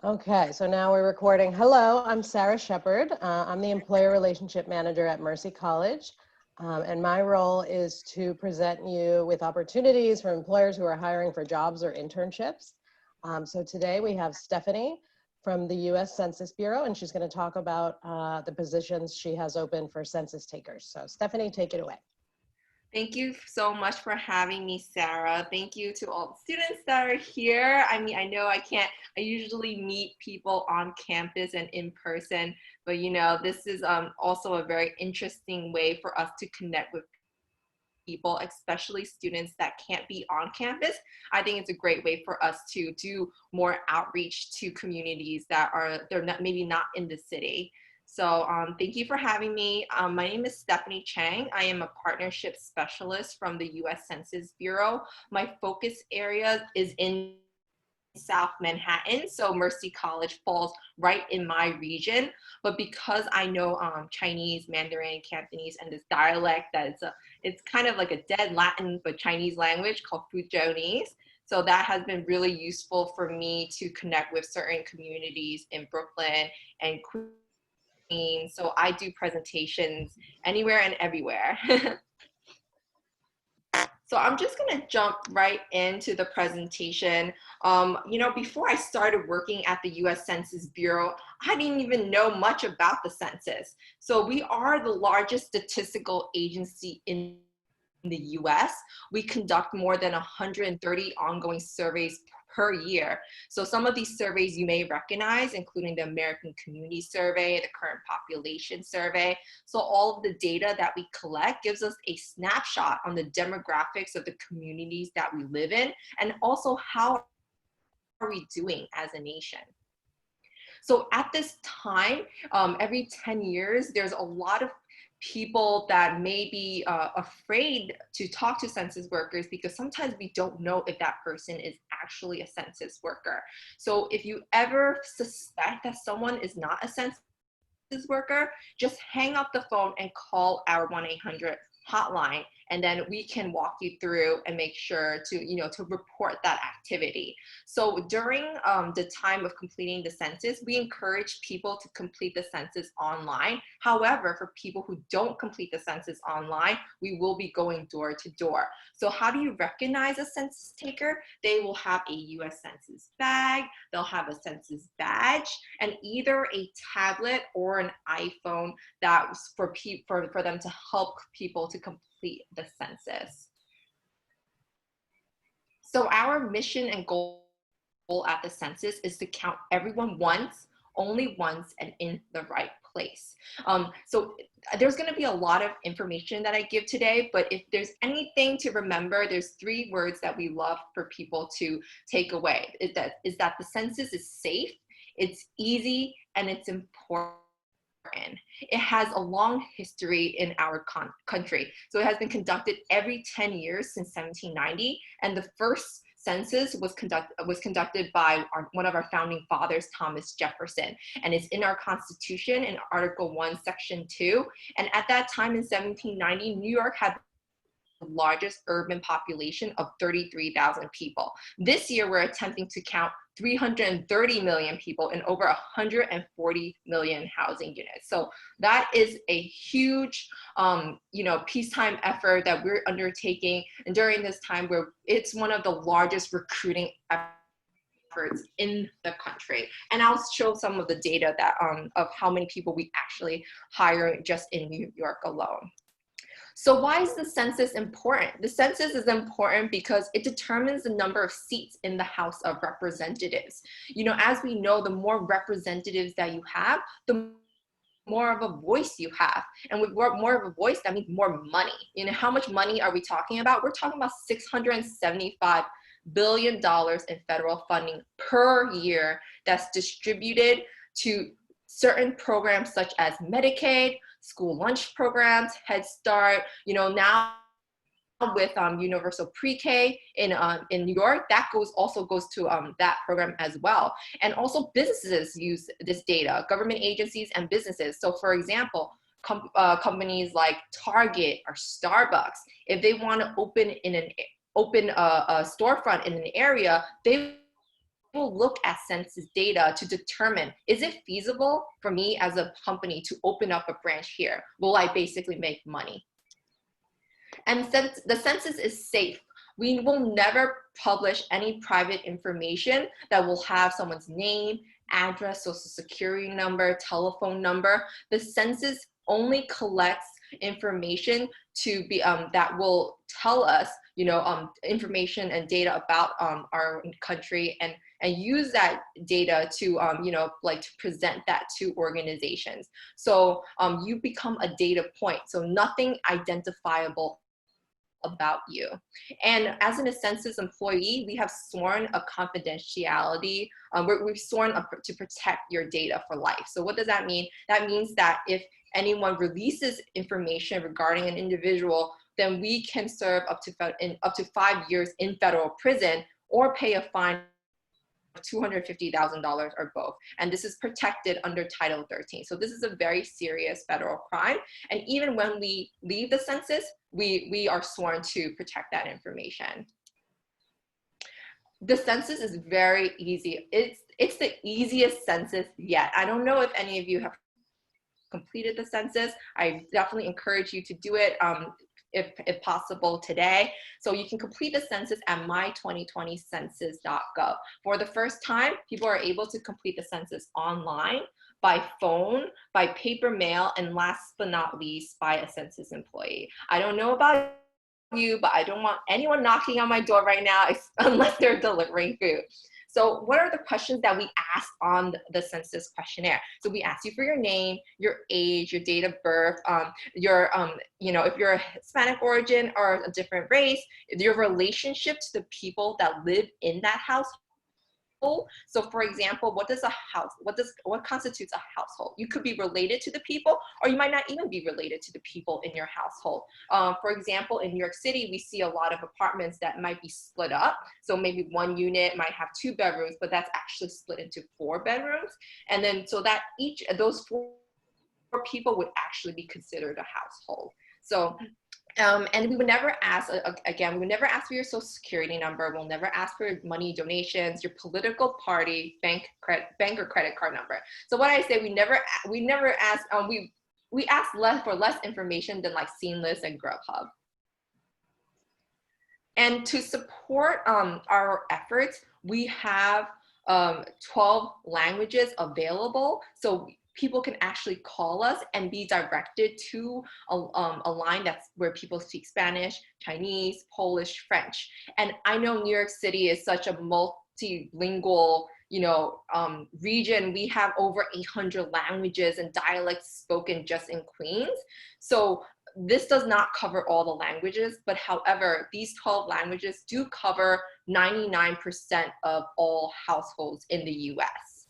Okay, so now we're recording. Hello, I'm Sarah Shepard. I'm the Employer Relationship Manager at Mercy College. And my role is to present you with opportunities for employers who are hiring for jobs or internships. So today we have Stephanie from the US Census Bureau, and she's going to talk about the positions she has open for census takers. So Stephanie, take it away. Thank you so much for having me, Sarah. Thank you to all the students that are here. I mean, I know I usually meet people on campus and in person, but this is also a very interesting way for us to connect with people, especially students that can't be on campus. I think it's a great way for us to do more outreach to communities that they're maybe not in the city. So thank you for having me. My name is Stephanie Chang. I am a partnership specialist from the US Census Bureau. My focus area is in South Manhattan, so Mercy College falls right in my region. But because I know Chinese, Mandarin, Cantonese, and this dialect it's kind of like a dead Latin but Chinese language called Fujonese. So that has been really useful for me to connect with certain communities in Brooklyn and Queens. So I do presentations anywhere and everywhere. So I'm just gonna jump right into the presentation. Before I started working at the US Census Bureau, I didn't even know much about the census. So we are the largest statistical agency in the US. We conduct more than 130 ongoing surveys per year. So some of these surveys you may recognize, including the American Community Survey, the Current Population Survey. So all of the data that we collect gives us a snapshot on the demographics of the communities that we live in, and also how are we doing as a nation. So at this time, every 10 years, there's a lot of people that may be afraid to talk to census workers because sometimes we don't know if that person is actually a census worker. So if you ever suspect that someone is not a census worker, just hang up the phone and call our 1-800 hotline, and then we can walk you through and make sure to report that activity. So during the time of completing the census, we encourage people to complete the census online. However, for people who don't complete the census online, we will be going door to door. So how do you recognize a census taker? They will have a US Census bag, they'll have a census badge, and either a tablet or an iPhone that's for them to help people to complete the census. So our mission and goal at the census is to count everyone once, only once, and in the right place. So there's going to be a lot of information that I give today, but if there's anything to remember, there's 3 words that we love for people to take away. Is that the census is safe, it's easy, and it's important. It has a long history in our country. So it has been conducted every 10 years since 1790, and the first census was conducted by one of our founding fathers, Thomas Jefferson, and it's in our Constitution in Article 1, Section 2. And at that time in 1790, New York had the largest urban population of 33,000 people. This year, we're attempting to count 330 million people in over 140 million housing units. So that is a huge, peacetime effort that we're undertaking. And during this time, where it's one of the largest recruiting efforts in the country. And I'll show some of the data that of how many people we actually hire just in New York alone. So why is the census important? The census is important because it determines the number of seats in the House of Representatives. As we know, the more representatives that you have, the more of a voice you have. And with more of a voice, that means more money. How much money are we talking about? We're talking about $675 billion in federal funding per year that's distributed to certain programs such as Medicaid, school lunch programs, Head Start, now with universal pre-K in New York, that also goes to that program as well. And also businesses use this data, government agencies and businesses. So for example, companies like Target or Starbucks, if they want to open a storefront in an area, they will look at census data to determine, is it feasible for me as a company to open up a branch here? Will I basically make money? And since the census is safe, we will never publish any private information that will have someone's name, address, social security number, telephone number. The census only collects information to be that will tell us, information and data about our country, and use that data to to present that to organizations. So you become a data point, so nothing identifiable about you. And as a census employee, we have sworn a confidentiality. We've sworn to protect your data for life. So what does that mean? That means that if anyone releases information regarding an individual, then we can serve up to 5 years in federal prison or pay a fine of $250,000 or both. And this is protected under Title 13. So this is a very serious federal crime. And even when we leave the census, we are sworn to protect that information. The census is very easy. It's the easiest census yet. I don't know if any of you have completed the census. I definitely encourage you to do it if possible today. So you can complete the census at my2020census.gov. For the first time, people are able to complete the census online, by phone, by paper mail, and last but not least, by a census employee. I don't know about you, but I don't want anyone knocking on my door right now unless they're delivering food. So what are the questions that we asked on the census questionnaire? So we asked you for your name, your age, your date of birth, if you're a Hispanic origin or a different race, your relationship to the people that live in that household. So for example, what constitutes a household? You could be related to the people, or you might not even be related to the people in your household. For example, in New York City, we see a lot of apartments that might be split up. So maybe one unit might have 2 bedrooms, but that's actually split into 4 bedrooms. And then so that each of those 4 people would actually be considered a household. So and we would never ask, again, we would never ask for your social security number. We'll never ask for money donations, your political party, bank or credit card number. So what I say, we never ask, we ask for less information than like Seamless and Grubhub. And to support our efforts, we have 12 languages available. So people can actually call us and be directed to a line that's where people speak Spanish, Chinese, Polish, French. And I know New York City is such a multilingual, region. We have over 800 languages and dialects spoken just in Queens. So this does not cover all the languages, but however, these 12 languages do cover 99% of all households in the US.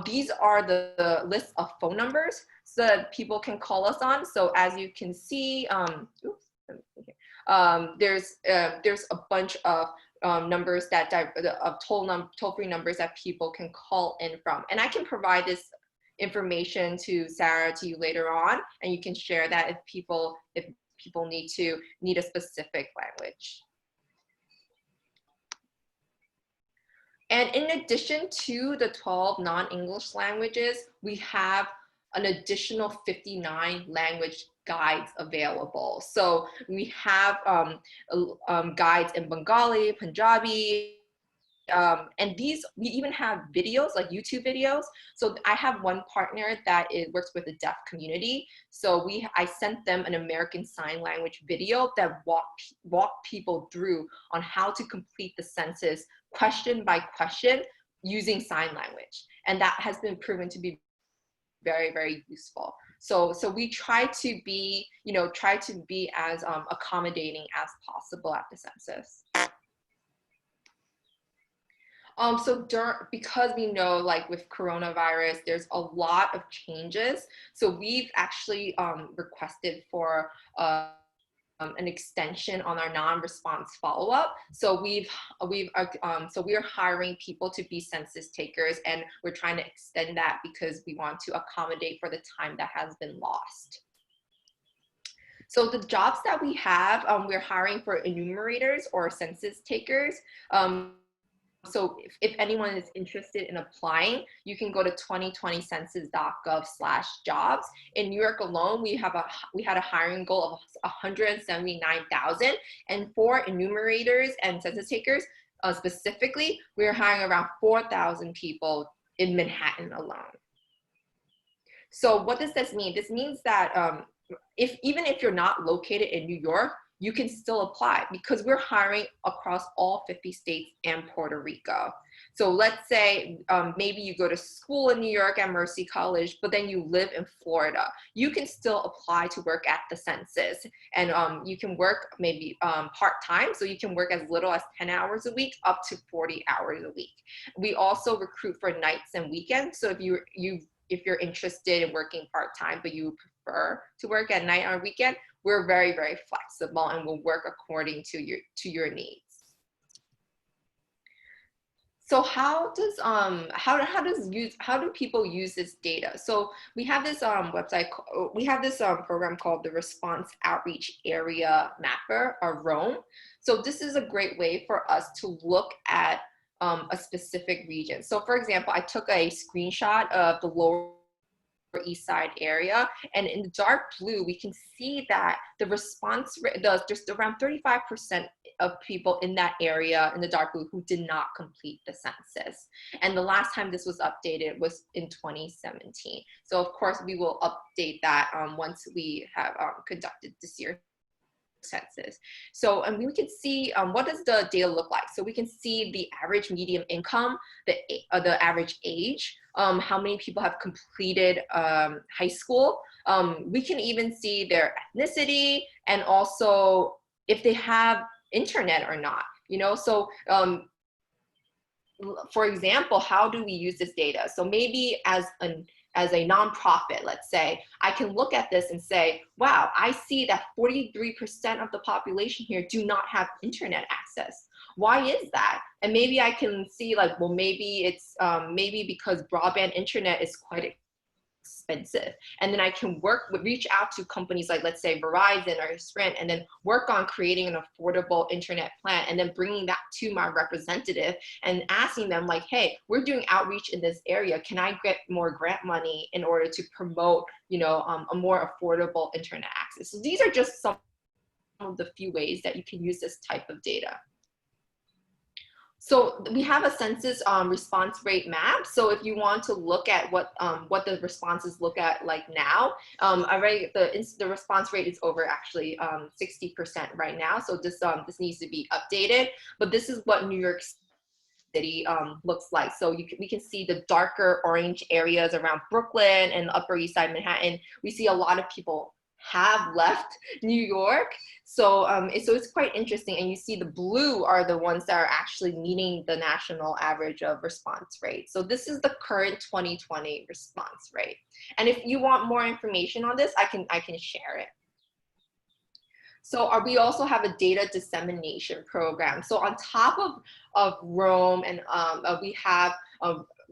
These are the list of phone numbers so that people can call us on. So as you can see, there's a bunch of numbers that toll-free numbers that people can call in from. And I can provide this information to Sarah, to you later on, and you can share that if people need a specific language. And in addition to the 12 non-English languages, we have an additional 59 language guides available. So we have guides in Bengali, Punjabi, and we even have videos, like YouTube videos. So I have one partner that works with the deaf community. So I sent them an American Sign Language video that walk people through on how to complete the census question by question using sign language. And that has been proven to be very, very useful. So we try to be as accommodating as possible at the census. Because we know, like with coronavirus, there's a lot of changes. So we've actually requested for an extension on our non-response follow-up. So we are hiring people to be census takers, and we're trying to extend that because we want to accommodate for the time that has been lost. So the jobs that we have, we're hiring for enumerators or census takers. So if anyone is interested in applying, you can go to 2020census.gov/jobs. In New York alone, we had a hiring goal of 179,000, and for enumerators and census takers specifically, we are hiring around 4,000 people in Manhattan alone. So what does this mean? This means that even if you're not located in New York, you can still apply because we're hiring across all 50 states and Puerto Rico. So let's say maybe you go to school in New York at Mercy College, but then you live in Florida. You can still apply to work at the census, and you can work maybe part-time, so you can work as little as 10 hours a week up to 40 hours a week. We also recruit for nights and weekends, so if you're interested in working part-time, but you prefer to work at night or weekend, we're very, very flexible and will work according to your needs. So how do people use this data? So we have this program called the Response Outreach Area Mapper, or ROAM. So this is a great way for us to look at a specific region. So for example, I took a screenshot of the Lower East Side area, and in the dark blue we can see that the response rate, just around 35% of people in that area in the dark blue who did not complete the census, and the last time this was updated was in 2017. So of course we will update that once we have conducted this year's census. So and we can see what does the data look like. So we can see the average median income, the average age, how many people have completed high school. We can even see their ethnicity and also if they have internet or not. So for example, how do we use this data? So maybe as a nonprofit, let's say, I can look at this and say, wow, I see that 43% of the population here do not have internet access. Why is that? And maybe I can see like, well, maybe it's maybe because broadband internet is quite expensive. And then I can reach out to companies like, let's say, Verizon or Sprint, and then work on creating an affordable internet plan, and then bringing that to my representative and asking them like, hey, we're doing outreach in this area. Can I get more grant money in order to promote, a more affordable internet access? So these are just some of the few ways that you can use this type of data. So we have a census response rate map. So if you want to look at what the responses look at like now, already the response rate is over actually 60% right now. So this needs to be updated. But this is what New York City looks like. So we can see the darker orange areas around Brooklyn and Upper East Side Manhattan. We see a lot of people have left New York. So it's quite interesting. And you see the blue are the ones that are actually meeting the national average of response rate. So this is the current 2020 response rate. And if you want more information on this, I can share it. So we also have a data dissemination program. So on top of ROAM, and we have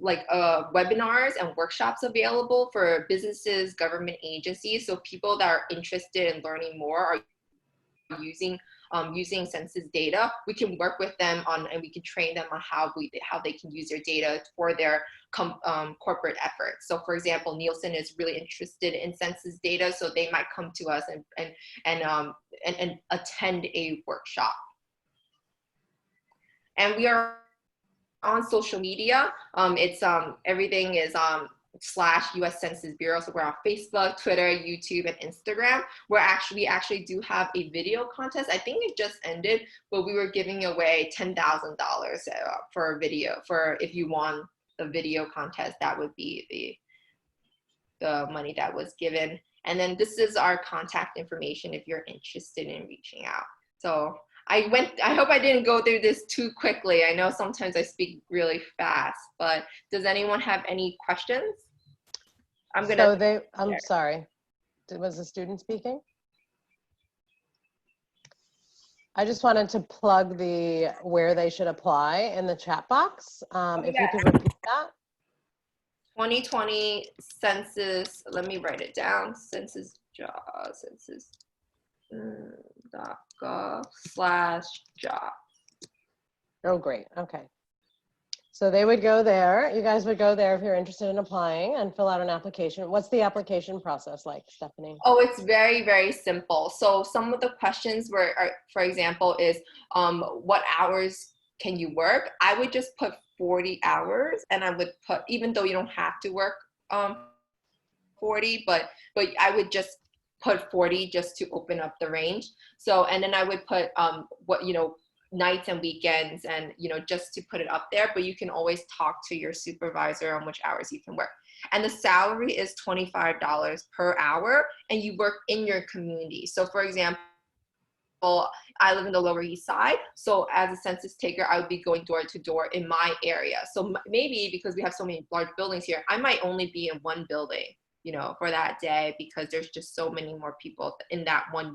webinars and workshops available for businesses, government agencies. So people that are interested in learning more are using census data. We can work with them and we can train them on how they can use their data for their corporate efforts. So for example, Nielsen is really interested in census data, so they might come to us and attend a workshop. And we are on social media. Everything is /US Census Bureau. So we're on Facebook, Twitter, YouTube, and Instagram. We actually do have a video contest. I think it just ended, but we were giving away $10,000 for a video. For if you won the video contest, that would be the money that was given. And then this is our contact information if you're interested in reaching out. So I hope I didn't go through this too quickly. I know sometimes I speak really fast, but does anyone have any questions? I'm sorry. Was the student speaking? I just wanted to plug where they should apply in the chat box. If you could repeat that. 2020 census, let me write it down. Census.gov/job. Oh, great. Okay. So they would go there. You guys would go there if you're interested in applying and fill out an application. What's the application process like, Stephanie? Oh, it's very, very simple. So some of the questions for example, is what hours can you work? I would just put 40 hours, and I would put, even though you don't have to work 40, but I would just put 40 just to open up the range. So, and then I would put what, nights and weekends, and just to put it up there, but you can always talk to your supervisor on which hours you can work. And the salary is $25 per hour, and you work in your community. So for example, I live in the Lower East Side, so as a census taker, I would be going door to door in my area. So maybe because we have so many large buildings here, I might only be in one building, for that day, because there's just so many more people in that one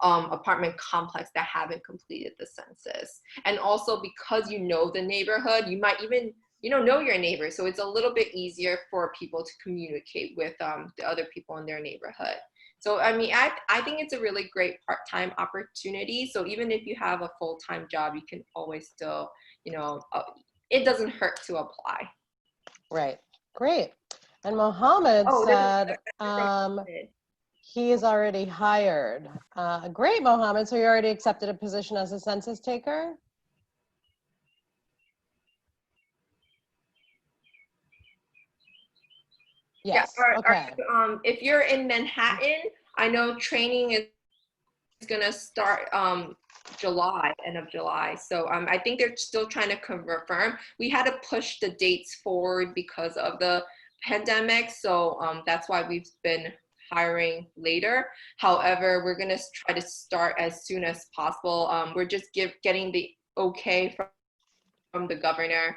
apartment complex that haven't completed the census. And also because the neighborhood, you might even know your neighbors, so it's a little bit easier for people to communicate with the other people in their neighborhood. So I mean, I think it's a really great part-time opportunity. So even if you have a full-time job, you can always still, it doesn't hurt to apply. Right. Great. And Mohammed said he is already hired. Great, Mohammed. So you already accepted a position as a census taker? Yes. Yeah, okay. If you're in Manhattan, I know training is going to start end of July. So I think they're still trying to confirm. We had to push the dates forward because of the pandemic. So that's why we've been hiring later. However, we're going to try to start as soon as possible. We're just getting the okay from the governor.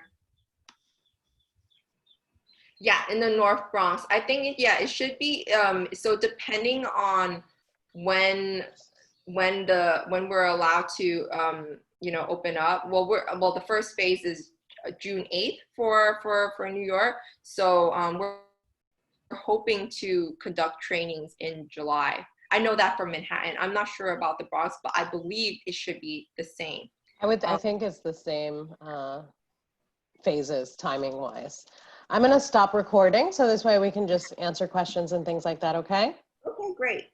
Yeah, in the North Bronx. I think it should be so depending on when we're allowed to open up. Well, the first phase is June 8th for New York. So we're hoping to conduct trainings in July. I know that for Manhattan. I'm not sure about the Bronx, but I believe it should be the same. I think it's the same phases timing wise. I'm going to stop recording so this way we can just answer questions and things like that, okay? Okay, great.